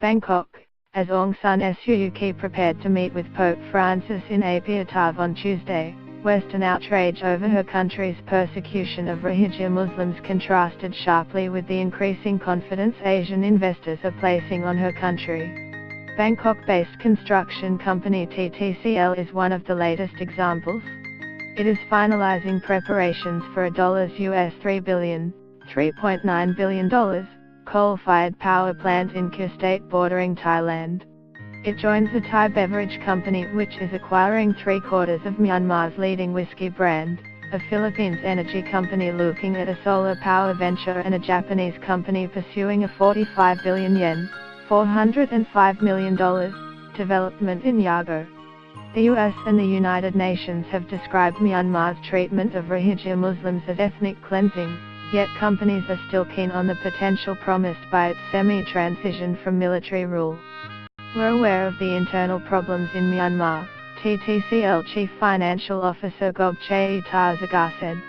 Bangkok, as Aung San Suu Kyi prepared to meet with Pope Francis in Apiatar on Tuesday, Western outrage over her country's persecution of Rohingya Muslims contrasted sharply with the increasing confidence Asian investors are placing on her country. Bangkok-based construction company TTCL is one of the latest examples. It is finalizing preparations for a $3.9 billion, coal-fired power plant in Kyu State bordering Thailand. It joins the Thai beverage company which is acquiring 3/4 of Myanmar's leading whiskey brand, a Philippines energy company looking at a solar power venture, and a Japanese company pursuing a 45 billion yen, $405 million, development in Yago. The US and the United Nations have described Myanmar's treatment of Rohingya Muslims as ethnic cleansing, yet companies are still keen on the potential promised by its semi-transition from military rule. We're aware of the internal problems in Myanmar, TTCL Chief Financial Officer Gobchae Tarzagar said.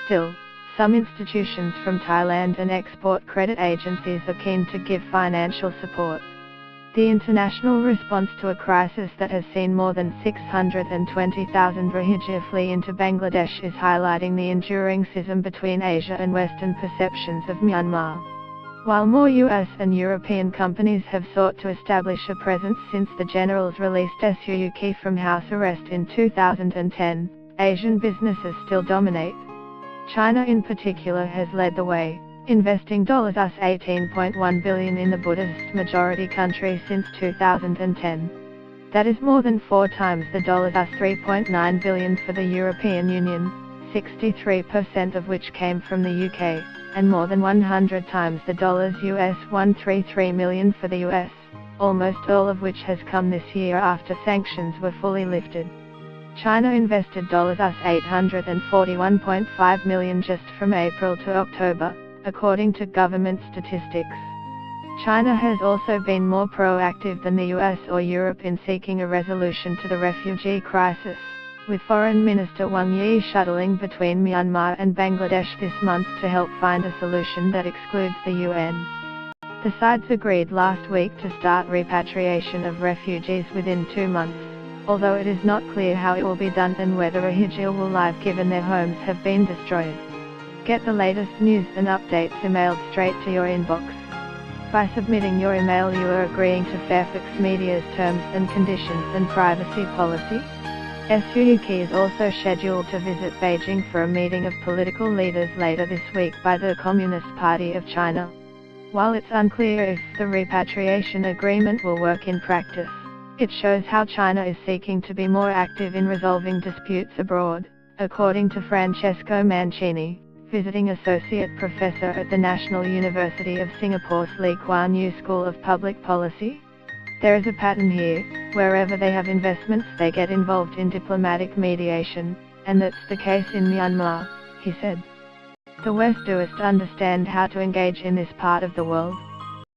Still, some institutions from Thailand and export credit agencies are keen to give financial support. The international response to a crisis that has seen more than 620,000 Rohingya flee into Bangladesh is highlighting the enduring schism between Asia and Western perceptions of Myanmar. While more US and European companies have sought to establish a presence since the generals released Suu Kyi from house arrest in 2010, Asian businesses still dominate. China in particular has led the way, investing $18.1 billion in the Buddhist majority country since 2010. That is more than 4 times the $3.9 billion for the European Union, 63% of which came from the UK, and more than 100 times the $133 million for the US, almost all of which has come this year after sanctions were fully lifted. China invested $841.5 million just from April to October, according to government statistics. China has also been more proactive than the US or Europe in seeking a resolution to the refugee crisis, with Foreign Minister Wang Yi shuttling between Myanmar and Bangladesh this month to help find a solution that excludes the UN. The sides agreed last week to start repatriation of refugees within 2 months, although it is not clear how it will be done and whether Rohingya will live given their homes have been destroyed. Get the latest news and updates emailed straight to your inbox. By submitting your email you are agreeing to Fairfax Media's terms and conditions and privacy policy. Suu Kyi is also scheduled to visit Beijing for a meeting of political leaders later this week by the Communist Party of China. While it's unclear if the repatriation agreement will work in practice, it shows how China is seeking to be more active in resolving disputes abroad, according to Francesco Mancini, visiting associate professor at the National University of Singapore's Lee Kuan Yew School of Public Policy. There is a pattern here: wherever they have investments they get involved in diplomatic mediation, and that's the case in Myanmar, he said. The West does understand how to engage in this part of the world.